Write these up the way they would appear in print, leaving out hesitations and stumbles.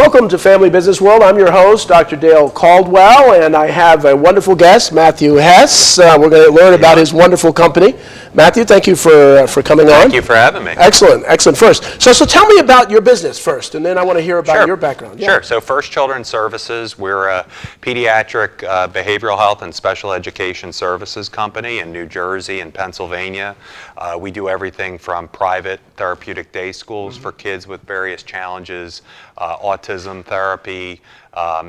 Welcome to Family Business World. I'm your host, Dr. Dale Caldwell, and I have a wonderful guest, Matthew Hess. We're going to learn about his wonderful company. Matthew, thank you for coming on. Thank you for having me. Excellent, excellent. First, so tell me about your business first, and then I want to hear about your background. Sure. So First Children's Services, we're a pediatric behavioral health and special education services company in New Jersey and Pennsylvania. We do everything from private therapeutic day schools for kids with various challenges, autism therapy,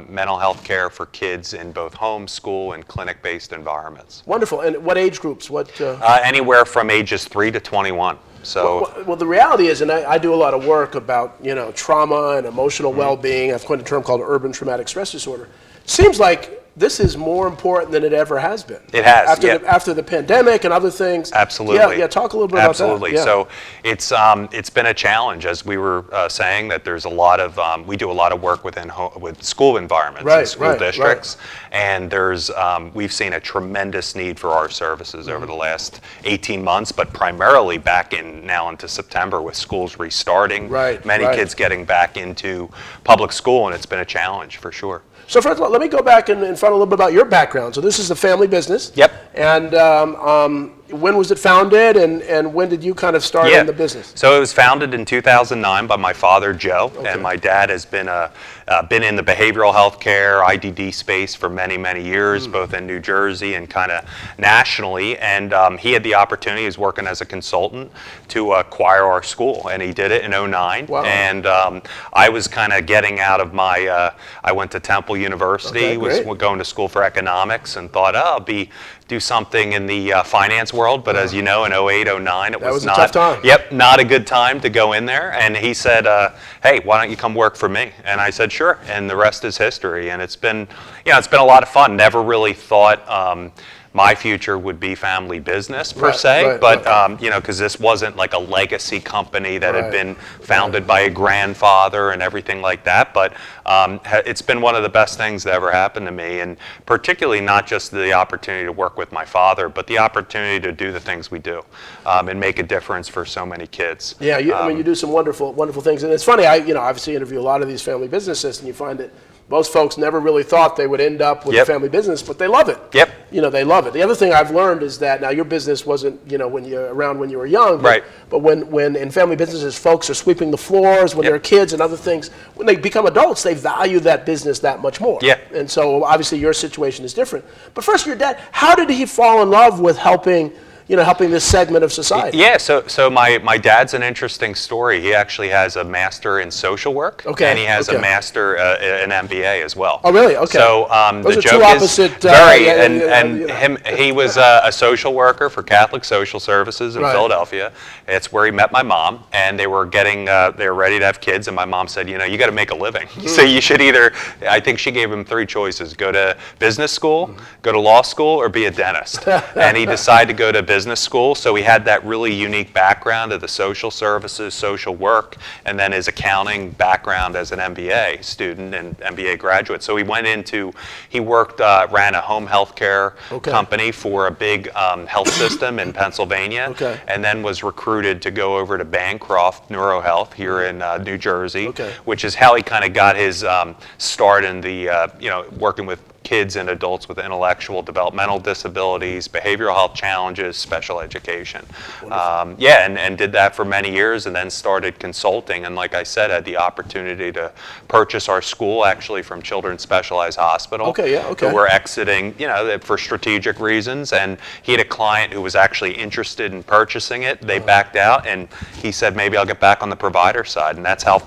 mental health care for kids in both home, school, and clinic-based environments. Wonderful. And what age groups? Anywhere from ages 3 to 21. So, well, the reality is, and I do a lot of work about trauma and emotional well-being. I've coined a term called urban traumatic stress disorder. Seems like this is more important than it ever has been. It has, after the pandemic and other things. Absolutely. Yeah, talk a little bit about that. Absolutely. So it's been a challenge, as we were saying, that there's a lot of, we do a lot of work with school environments and school districts, and there's, we've seen a tremendous need for our services over the last 18 months, but primarily back now into September with schools restarting, many kids getting back into public school, and it's been a challenge for sure. So first of all, let me go back and find a little bit about your background. So this is a family business. Yep. And when was it founded, and when did you kind of start in the business? So it was founded in 2009 by my father, Joe, and my dad has been in the behavioral health care, IDD space for many, many years, both in New Jersey and kind of nationally. And he had the opportunity, he was working as a consultant, to acquire our school, and he did it in 2009. Wow. And I was kind of getting out of my, I went to Temple University, was going to school for economics, and thought, I'll do something in the finance world, but as you know, in 2008, 2009, it was not a tough time. Yep, not a good time to go in there. And he said, "Hey, why don't you come work for me?" And I said, "Sure." And the rest is history. And it's been a lot of fun. Never really thought my future would be family business per se, but because this wasn't like a legacy company that had been founded by a grandfather and everything like that. But it's been one of the best things that ever happened to me, and particularly not just the opportunity to work with my father, but the opportunity to do the things we do and make a difference for so many kids. Yeah, I mean, you do some wonderful, wonderful things, and it's funny. I obviously interview a lot of these family businesses, and you find that most folks never really thought they would end up with a family business, but they love it. Yep. They love it. The other thing I've learned is that now your business wasn't, when you're around when you were young, but when in family businesses, folks are sweeping the floors when they're kids and other things, when they become adults, they value that business that much more. Yeah. And so obviously your situation is different. But first, your dad, how did he fall in love with helping this segment of society? Yeah, so my dad's an interesting story. He actually has a master in social work, and he has a master, an MBA as well. Oh, really? Okay. So those the are joke two opposite, is he was a social worker for Catholic Social Services in Philadelphia. It's where he met my mom, and they were ready to have kids, and my mom said, you got to make a living. So you should either, I think she gave him 3 choices: go to business school, go to law school, or be a dentist. And he decided to go to business school, so he had that really unique background of the social services, social work, and then his accounting background as an MBA student and MBA graduate. So he worked, ran a home health care company for a big health system in Pennsylvania, and then was recruited to go over to Bancroft NeuroHealth here in New Jersey, which is how he kind of got his start in the, working with kids and adults with intellectual developmental disabilities, behavioral health challenges, special education. And did that for many years, and then started consulting, and like I said, had the opportunity to purchase our school actually from Children's Specialized Hospital. Who were exiting, for strategic reasons, and he had a client who was actually interested in purchasing it. They backed out, and he said, maybe I'll get back on the provider side, and that's how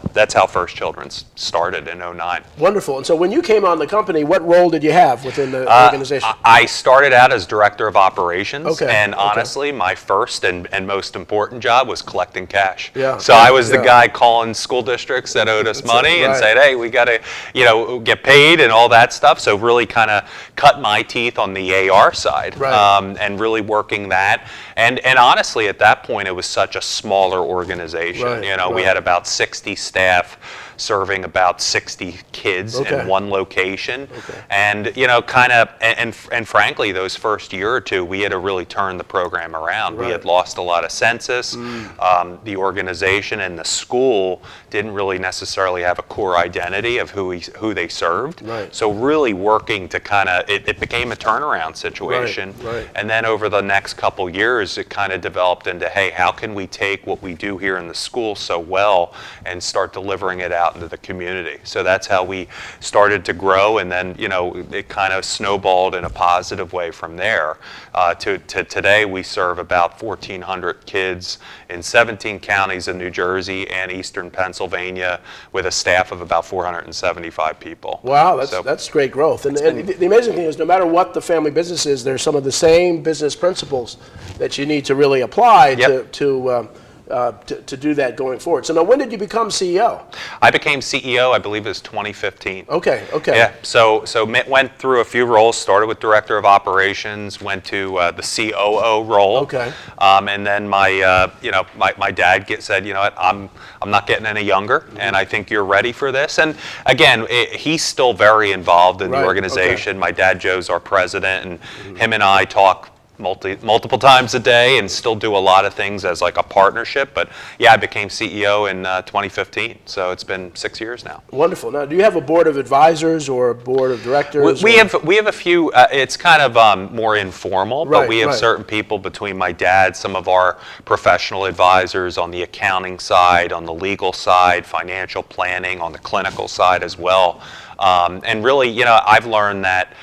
First Children's started in 2009. Wonderful. And so when you came on the company, what role did you have within the organization? I started out as director of operations, and honestly, my first and most important job was collecting cash. So I was the guy calling school districts that owed us money and said, hey, we got to, get paid and all that stuff. So really kind of cut my teeth on the AR side, and really working that. And honestly, at that point, it was such a smaller organization. We had about 60 staff. serving about 60 kids in one location. And and frankly, those first year or two, we had to really turn the program around. We had lost a lot of census. The organization and the school didn't really necessarily have a core identity of who they served. So really working to it became a turnaround situation. And then over the next couple years, it kind of developed into, hey, how can we take what we do here in the school so well and start delivering it out into the community? So that's how we started to grow, and then it kind of snowballed in a positive way from there. To today, we serve about 1,400 kids in 17 counties in New Jersey and Eastern Pennsylvania, with a staff of about 475 people. Wow, that's great growth. And the amazing thing is, no matter what the family business is, there's some of the same business principles that you need to really apply to do that going forward. So now, when did you become CEO? I became CEO, I believe it was 2015. Okay. Yeah, so went through a few roles, started with Director of Operations, went to the COO role. Okay. And then my dad said, you know what, I'm not getting any younger, and I think you're ready for this. And again, he's still very involved in the organization. My dad, Joe's our president, and him and I talk multiple times a day and still do a lot of things as like a partnership. But yeah, I became CEO in 2015, so it's been 6 years now. Wonderful. Now, do you have a board of advisors or a board of directors? We have a few. It's kind of more informal, but we have certain people between my dad, some of our professional advisors on the accounting side, on the legal side, financial planning, on the clinical side as well. And really, I've learned that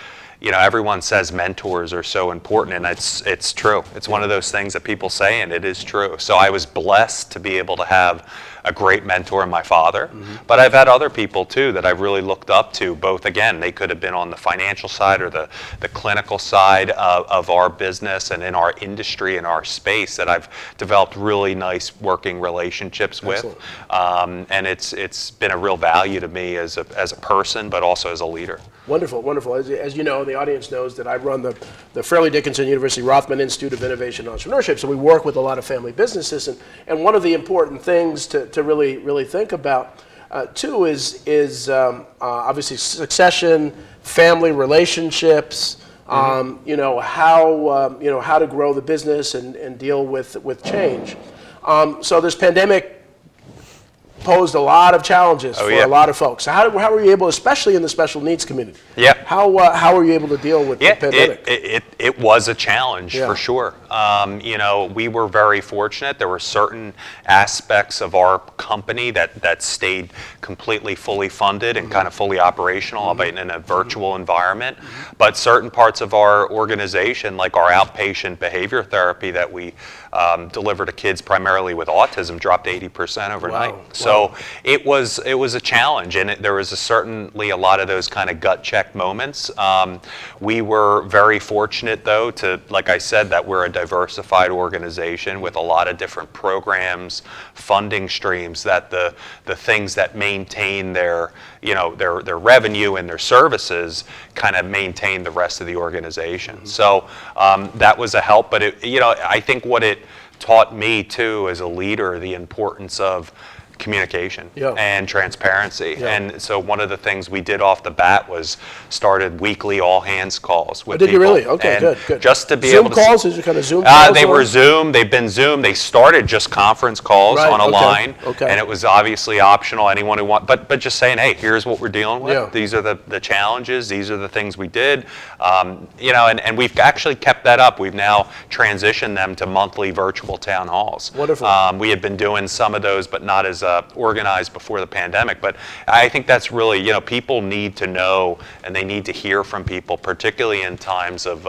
everyone says mentors are so important, and it's true. It's one of those things that people say, and it is true. So I was blessed to be able to have a great mentor in my father, but I've had other people too that I've really looked up to, both, again, they could have been on the financial side or the clinical side of our business and in our industry, in our space, that I've developed really nice working relationships with. And it's been a real value to me as a person, but also as a leader. Wonderful, wonderful. As you know, the audience knows that I run the Fairleigh Dickinson University Rothman Institute of Innovation and Entrepreneurship, so we work with a lot of family businesses, and one of the important things to really think about too is obviously succession, family relationships, how to grow the business and deal with change. So this pandemic posed a lot of challenges for a lot of folks. So how were you able, especially in the special needs community? How were you able to deal with the pandemic? It was a challenge for sure. We were very fortunate. There were certain aspects of our company that stayed completely fully funded and kind of fully operational, albeit in a virtual environment. But certain parts of our organization, like our outpatient behavior therapy that we deliver to kids primarily with autism, dropped 80% overnight. So it was a challenge, and there was certainly a lot of those kind of gut check moments. We were very fortunate, though, to, like I said, that we're a diversified organization with a lot of different programs, funding streams, that the things that maintain their revenue and their services kind of maintain the rest of the organization. So that was a help, but I think what it taught me too as a leader, the importance of communication and transparency. And so one of the things we did off the bat was started weekly all hands calls with people. Did you really? Okay, good. Just to be Zoom able to calls? Is it kind of Zoom calls? They were Zoom. They've been Zoom. They started just conference calls on a line, and it was obviously optional. Anyone who but just saying, hey, here's what we're dealing with. These are the challenges. These are the things we did. And we've actually kept that up. We've now transitioned them to monthly virtual town halls. Wonderful. We had been doing some of those, but not as organized before the pandemic. But I think that's really, people need to know, and they need to hear from people, particularly in times of,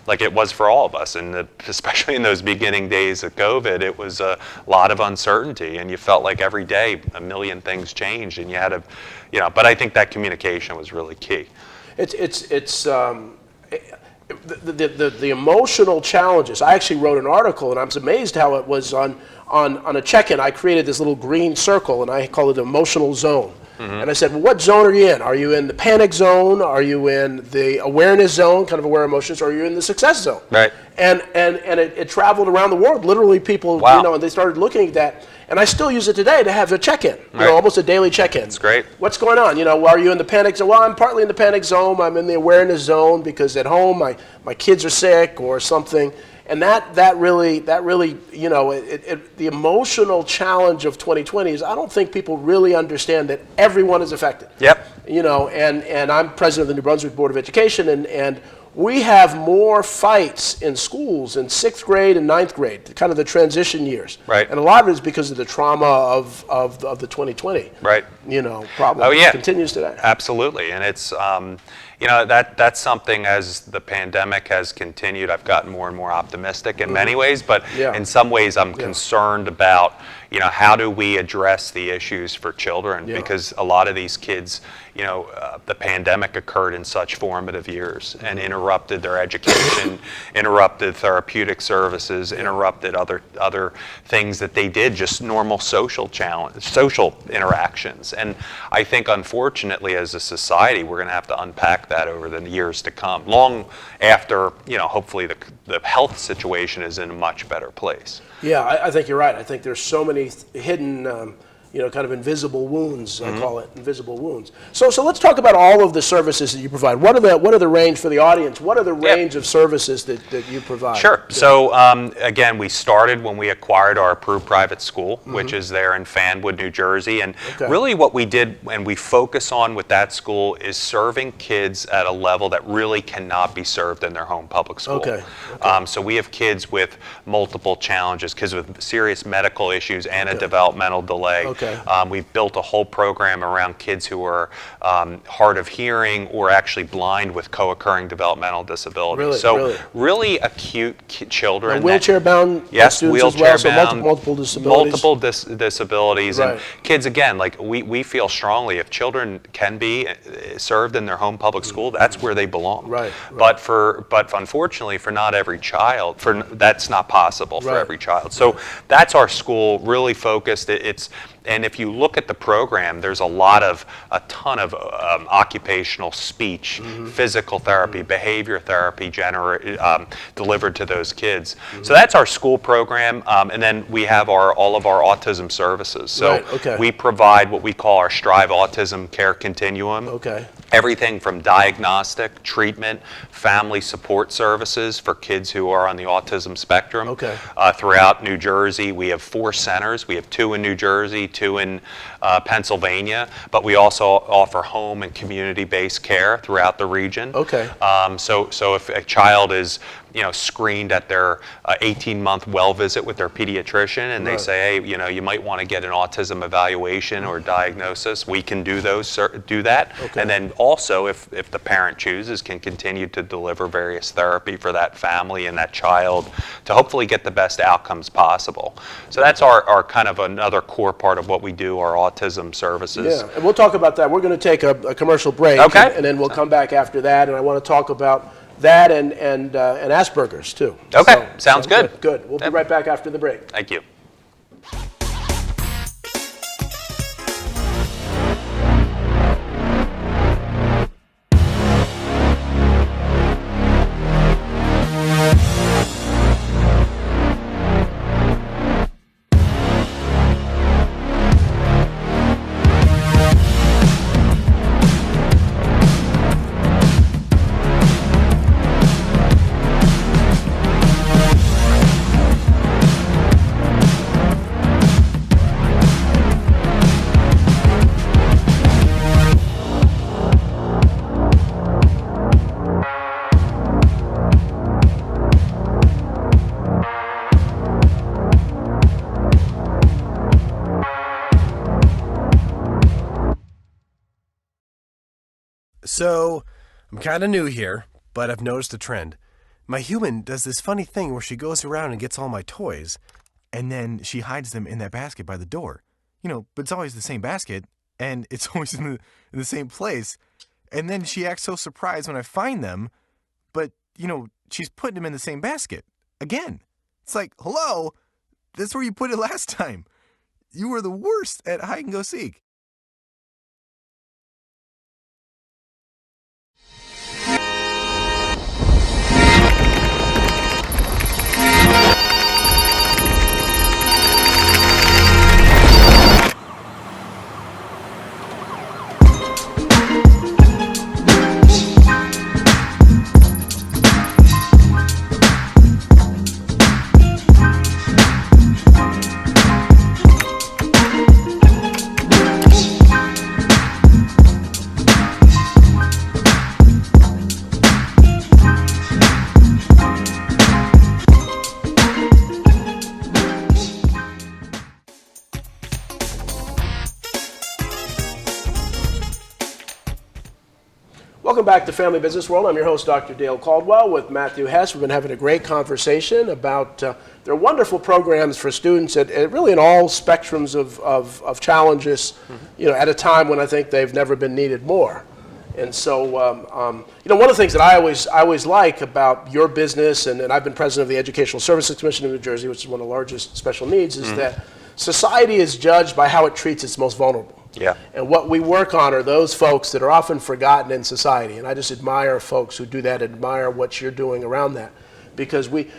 like it was for all of us, and especially in those beginning days of COVID, it was a lot of uncertainty, and you felt like every day a million things changed, and you had to, but I think that communication was really key. The emotional challenges. I actually wrote an article, and I was amazed how it was on a check-in. I created this little green circle, and I call it the emotional zone. And I said, well, what zone are you in? Are you in the panic zone? Are you in the awareness zone, kind of aware emotions? Or are you in the success zone? Right. And it traveled around the world. Literally, people, and they started looking at that. And I still use it today to have a check-in, almost a daily check-in. That's great. What's going on? Are you in the panic zone? Well, I'm partly in the panic zone. I'm in the awareness zone because at home my kids are sick or something. And that really, the emotional challenge of 2020 is I don't think people really understand that everyone is affected. Yep. And I'm president of the New Brunswick Board of Education, and we have more fights in schools in 6th grade and 9th grade, kind of the transition years. Right. And a lot of it is because of the trauma of the 2020 right. problem. Oh, yeah. It continues today. Absolutely. And it's, that's something as the pandemic has continued, I've gotten more and more optimistic in many ways, but in some ways I'm concerned about, how do we address the issues for children? Because a lot of these kids, the pandemic occurred in such formative years and interrupted their education, interrupted therapeutic services, interrupted other things that they did, just normal social interactions. And I think, unfortunately, as a society, we're going to have to unpack that over the years to come, long after, hopefully the health situation is in a much better place. Yeah, I think you're right. I think there's so many hidden, kind of invisible wounds. I call it invisible wounds. So let's talk about all of the services that you provide. What are the range for the audience? What are the range of services that you provide? Sure. So again, we started when we acquired our approved private school, which is there in Fanwood, New Jersey, and really what we did and we focus on with that school is serving kids at a level that really cannot be served in their home public school. So we have kids with multiple challenges, kids with serious medical issues and a developmental delay. We've built a whole program around kids who are hard of hearing or actually blind with co-occurring developmental disabilities. Really acute children. And wheelchair-bound students as well, so multiple disabilities. Multiple disabilities. And kids, again, like we feel strongly, if children can be served in their home public school, that's where they belong. But unfortunately, for not every child, that's not possible for every child. So that's our school, really focused. And if you look at the program, there's a ton of occupational speech, physical therapy, behavior therapy delivered to those kids. So that's our school program, and then we have all of our autism services. So we provide what we call our Strive Autism Care Continuum. Everything from diagnostic, treatment, family support services for kids who are on the autism spectrum. Throughout New Jersey, we have 4 centers. We have 2 in New Jersey, 2 in Pennsylvania, but we also offer home and community-based care throughout the region. So if a child is screened at their 18-month well visit with their pediatrician, and they say, hey, you might want to get an autism evaluation or diagnosis, we can do that. And then also, if the parent chooses, can continue to deliver various therapy for that family and that child to hopefully get the best outcomes possible. So that's our kind of another core part of what we do, our autism services. Yeah, and we'll talk about that. We're going to take a commercial break, and then we'll come back after that, and I want to talk about that and Asperger's too. Sounds good. Good. We'll be right back after the break. Thank you. So, I'm kind of new here, but I've noticed a trend. My human does this funny thing where she goes around and gets all my toys, and then she hides them in that basket by the door. But it's always the same basket, and it's always in the same place. And then she acts so surprised when I find them, but, she's putting them in the same basket. Again. It's like, hello, that's where you put it last time. You were the worst at hide and go seek. Welcome back to Family Business World. I'm your host, Dr. Dale Caldwell, with Matthew Hess. We've been having a great conversation about their wonderful programs for students at really in all spectrums of challenges, at a time when I think they've never been needed more. And so, one of the things that I always like about your business, and I've been president of the Educational Services Commission of New Jersey, which is one of the largest special needs, is that society is judged by how it treats its most vulnerable. Yeah. And what we work on are those folks that are often forgotten in society. And I just admire folks who do that, admire what you're doing around that. Because we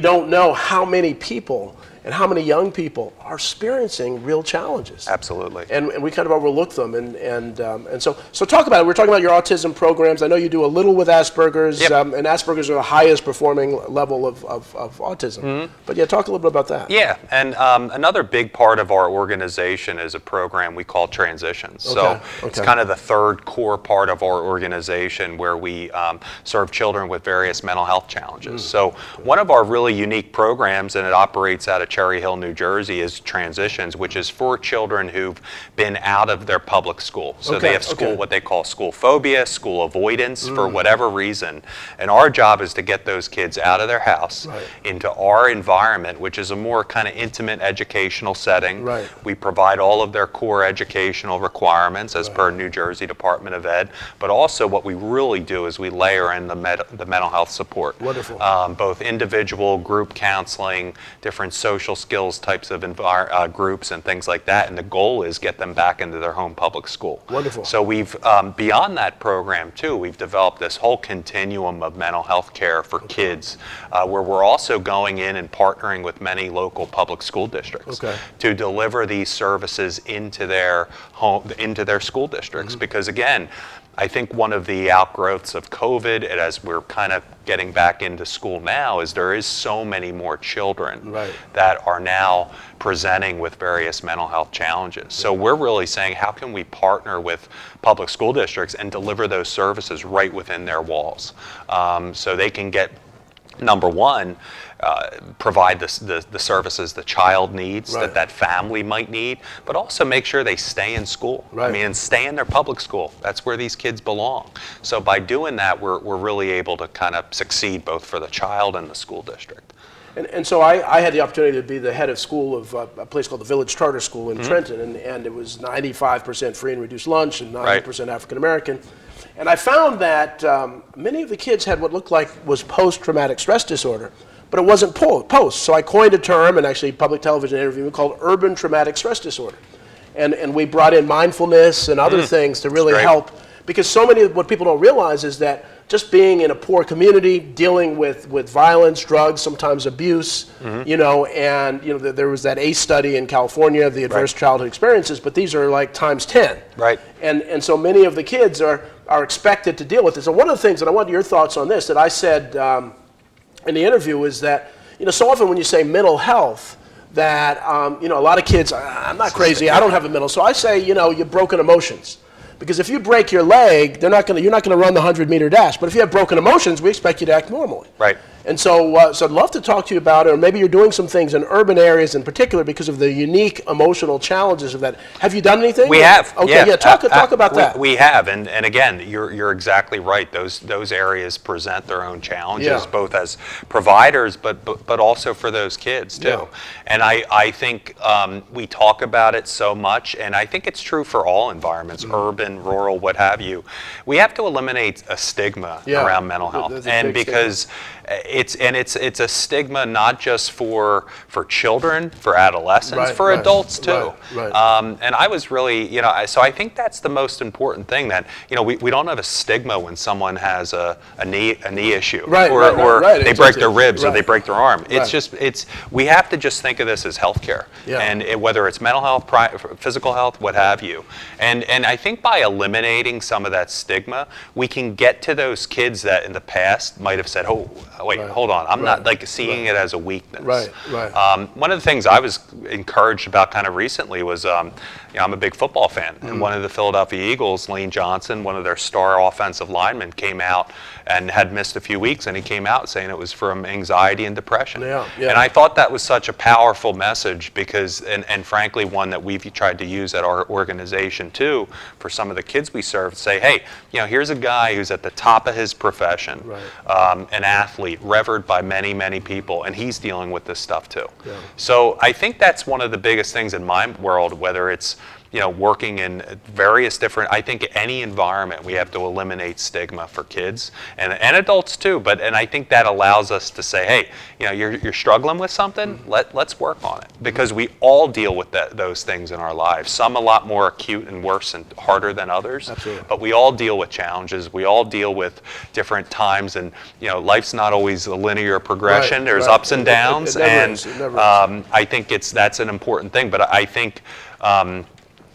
don't know how many people and how many young people are experiencing real challenges. Absolutely. And we kind of overlook them. And so talk about it. We're talking about your autism programs. I know you do a little with Asperger's, and Asperger's are the highest performing level of autism. But yeah, talk a little bit about that. Yeah, and another big part of our organization is a program we call Transitions. So it's kind of the third core part of our organization where we serve children with various mental health challenges. So one of our really unique programs, and it operates out of Cherry Hill, New Jersey, is Transitions, which is for children who've been out of their public school. So they have what they call school phobia, school avoidance, for whatever reason. And our job is to get those kids out of their house into our environment, which is a more kind of intimate educational setting. We provide all of their core educational requirements as per New Jersey Department of Ed, but also what we really do is we layer in the mental health support. Wonderful. Both individual, group counseling, different social skills types of groups and things like that, and the goal is get them back into their home public school. Wonderful. So we've, beyond that program too, we've developed this whole continuum of mental health care for kids, where we're also going in and partnering with many local public school districts to deliver these services into their home, into their school districts. Because again, I think one of the outgrowths of COVID, and as we're kind of getting back into school now, is there is so many more children that are now presenting with various mental health challenges. So we're really saying, how can we partner with public school districts and deliver those services right within their walls, so they can get, number one, provide the services the child needs, that family might need, but also make sure they stay in school. I mean, and stay in their public school. That's where these kids belong. So by doing that, we're really able to kind of succeed both for the child and the school district. And so I had the opportunity to be the head of school of a place called the Village Charter School in Trenton, and it was 95% free and reduced lunch and 90% African American. And I found that many of the kids had what looked like was post-traumatic stress disorder, but it wasn't post. So I coined a term, and actually public television interview, called urban traumatic stress disorder. And we brought in mindfulness and other things to really help, because so many of what people don't realize is that just being in a poor community, dealing with violence, drugs, sometimes abuse, there was that ACE study in California, the adverse childhood experiences, but these are like times 10. And so many of the kids are expected to deal with this. And one of the things, and I wanted your thoughts on this, that I said in the interview is that, so often when you say mental health, that, a lot of kids, I'm not crazy, I don't have a mental, so I say, you've broken emotions. Because if you break your leg, you're not going to run the 100-meter dash. But if you have broken emotions, we expect you to act normally. And so I'd love to talk to you about it, or maybe you're doing some things in urban areas in particular because of the unique emotional challenges of that. Have you done anything? We have. Okay, talk about that. We have, and again, you're exactly right. Those areas present their own challenges, both as providers, but also for those kids too. And I think we talk about it so much, and I think it's true for all environments, urban, rural, what have you. We have to eliminate a stigma around mental health, and because it's a stigma not just for children, for adolescents, for adults too. And I was really, so I think that's the most important thing, that we don't have a stigma when someone has a knee issue, or they break their ribs, or they break their arm. It's we have to just think of this as healthcare, and whether it's mental health, physical health, what have you. And I think by eliminating some of that stigma, we can get to those kids that in the past might have said, oh, wait, hold on, I'm not like seeing it as a weakness. One of the things I was encouraged about kind of recently was I'm a big football fan, and one of the Philadelphia Eagles, Lane Johnson, one of their star offensive linemen, came out and had missed a few weeks, and he came out saying it was from anxiety and depression. Yeah. And I thought that was such a powerful message because, and frankly, one that we've tried to use at our organization too, for some of the kids we serve, say, hey, here's a guy who's at the top of his profession, an athlete, revered by many, many people, and he's dealing with this stuff too. Yeah. So I think that's one of the biggest things in my world, whether it's working in various different, I think any environment, we have to eliminate stigma for kids and adults too. And I think that allows us to say, hey, you're struggling with something, let's work on it. Because we all deal with those things in our lives. Some a lot more acute and worse and harder than others. Absolutely. But we all deal with challenges. We all deal with different times, and life's not always a linear progression. There's ups and downs, it never is. It never is. I think that's an important thing. But I think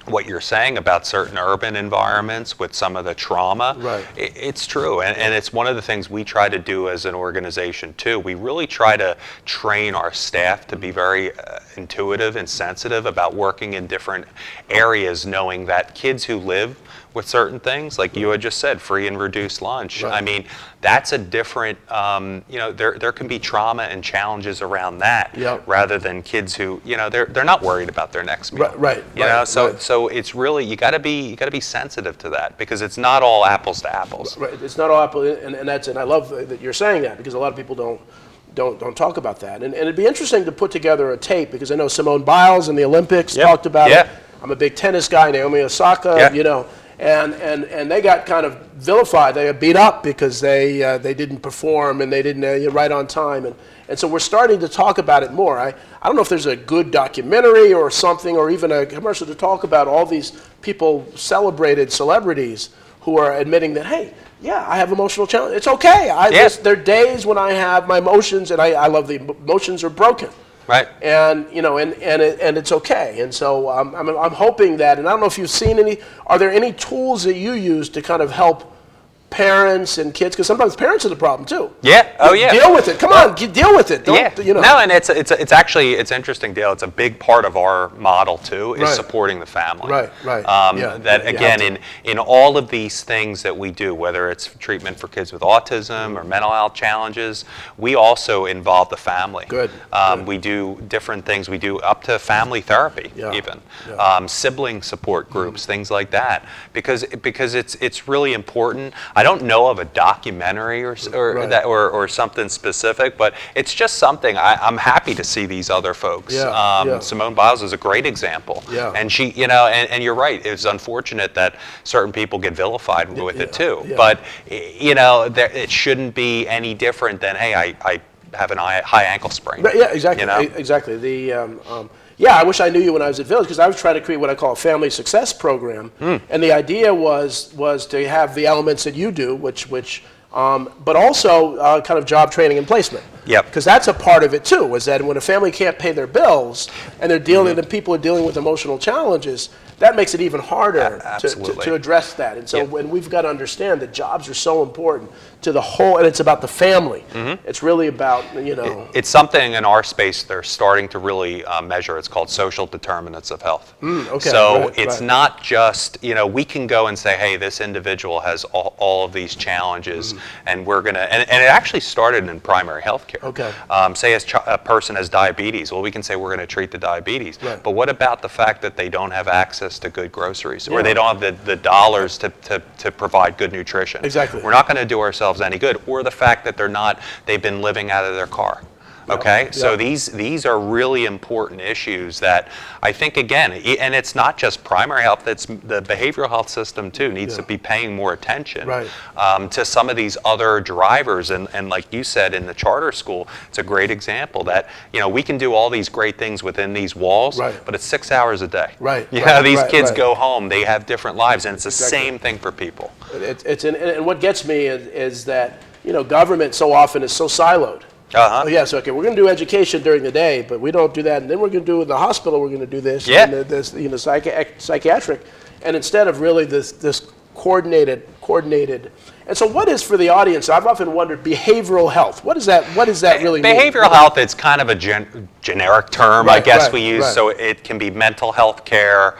what you're saying about certain urban environments with some of the trauma, it's true. And it's one of the things we try to do as an organization too. We really try to train our staff to be very intuitive and sensitive about working in different areas, knowing that kids who live with certain things, like you had just said, free and reduced lunch. I mean, that's a different, there can be trauma and challenges around that, rather than kids who, they're not worried about their next meal. So it's really, you got to be sensitive to that, because it's not all apples to apples. Right, it's not all apples, and I love that you're saying that, because a lot of people don't talk about that. And it'd be interesting to put together a tape, because I know Simone Biles in the Olympics talked about it. I'm a big tennis guy, Naomi Osaka, and they got kind of vilified. They got beat up because they didn't perform and they didn't right on time. And so we're starting to talk about it more. I don't know if there's a good documentary or something, or even a commercial to talk about all these people, celebrated celebrities, who are admitting that, hey, I have emotional challenges. It's okay. There are days when I have my emotions, and I love the emotions are broken. Right. And and it's okay. And so I'm hoping that, and I don't know if you've seen any. Are there any tools that you use to kind of help parents and kids? Because sometimes parents are the problem too. Yeah. Oh yeah. Deal with it. Come on, deal with it. Don't, No, and it's actually interesting, Dale. It's a big part of our model too, is supporting the family. Right. That again, in all of these things that we do, whether it's treatment for kids with autism or mental health challenges, we also involve the family. Good. We do different things. We do up to family therapy, even sibling support groups, things like that, because it's really important. I don't know of a documentary or something specific, but it's just something I'm happy to see these other folks. Simone Biles is a great example, and she, and you're right. It's unfortunate that certain people get vilified with it too, but it shouldn't be any different than, hey, I have an high ankle sprain. Yeah, exactly. Exactly. I wish I knew you when I was at Village, because I was trying to create what I call a family success program, and the idea was to have the elements that you do, but also kind of job training and placement. Because that's a part of it too. Is that when a family can't pay their bills and they're dealing, and people are dealing with emotional challenges, that makes it even harder to address that. And so when we've got to understand that jobs are so important to the whole, and it's about the family. It's really about, It's something in our space they're starting to really measure. It's called social determinants of health. It's not just, we can go and say, hey, this individual has all of these challenges, and we're going to, and it actually started in primary health care. Say a person has diabetes. Well, we can say we're going to treat the diabetes. But what about the fact that they don't have access to good groceries, or they don't have the dollars to provide good nutrition? Exactly. We're not going to do ourselves any good. Or the fact that they've been living out of their car. So these are really important issues that I think, again, and it's not just primary health, it's the behavioral health system too needs to be paying more attention to some of these other drivers. And like you said, in the charter school, it's a great example that, we can do all these great things within these walls, but it's 6 hours a day. These kids go home, they have different lives, and it's the same thing for people. And what gets me is that, government so often is so siloed. We're going to do education during the day, but we don't do that. And then we're going to do in the hospital, we're going to do this, and this, psychiatric. And instead of really this coordinated coordinated. And so what is, for the audience, I've often wondered, behavioral health? What does that really mean? Behavioral health, it's kind of a generic term, I guess we use. So it can be mental health care,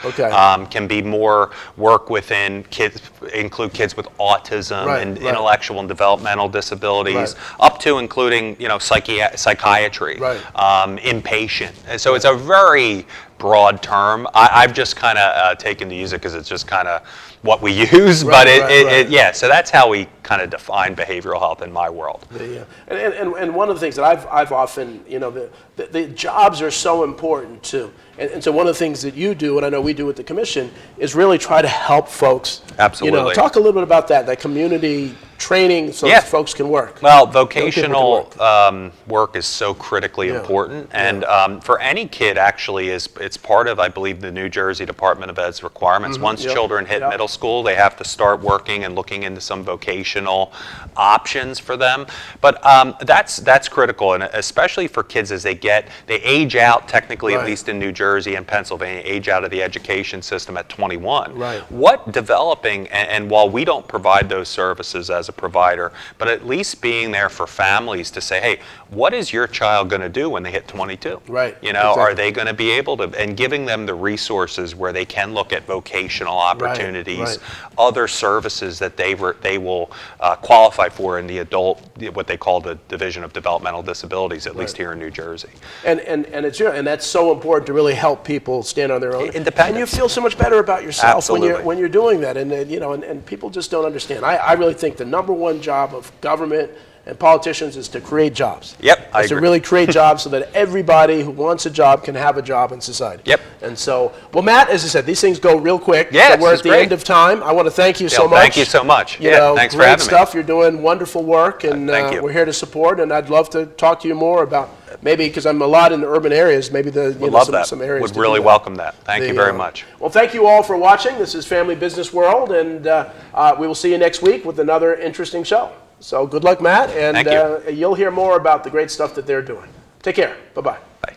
can be more work within kids, include kids with autism and intellectual and developmental disabilities, up to including, psychiatry, inpatient. And so it's a very broad term. I've just kind of taken to use it because it's just kind of what we use, but so that's how we kind of define behavioral health in my world. Yeah. And one of the things that I've often, the jobs are so important too. And so one of the things that you do, and I know we do at the Commission, is really try to help folks. Absolutely. Talk a little bit about that community training so that folks can work. Well, vocational work is so critically important. And for any kid, actually, it's part of, I believe, the New Jersey Department of Ed's requirements. Once children hit middle school, they have to start working and looking into some vocational options for them. But that's critical, and especially for kids as they age out, technically, at least in New Jersey and Pennsylvania, age out of the education system at 21. What developing, and while we don't provide those services as a provider, but at least being there for families to say, hey, what is your child going to do when they hit 22? Are they going to be able to, and giving them the resources where they can look at vocational opportunities, other services that they will qualify for in the adult, what they call the Division of Developmental Disabilities, at least here in New Jersey. And that's so important to really help people stand on their own. Independence. And you feel so much better about yourself when you're doing that. And and people just don't understand. I really think the number one job of government and politicians is to create jobs. I agree. To really create jobs so that everybody who wants a job can have a job in society. And so, well, Matt, as I said, these things go real quick. We're at the end of time. I want to thank you so much. Thank you so much. Thanks for having me. Great stuff. You're doing wonderful work, and we're here to support. And I'd love to talk to you more about maybe, because I'm a lot in the urban areas, maybe some areas. Would really welcome that. Thank you very much. Well, thank you all for watching. This is Family Business World, and we will see you next week with another interesting show. So good luck, Matt, and you'll hear more about the great stuff that they're doing. Take care. Bye-bye. Bye.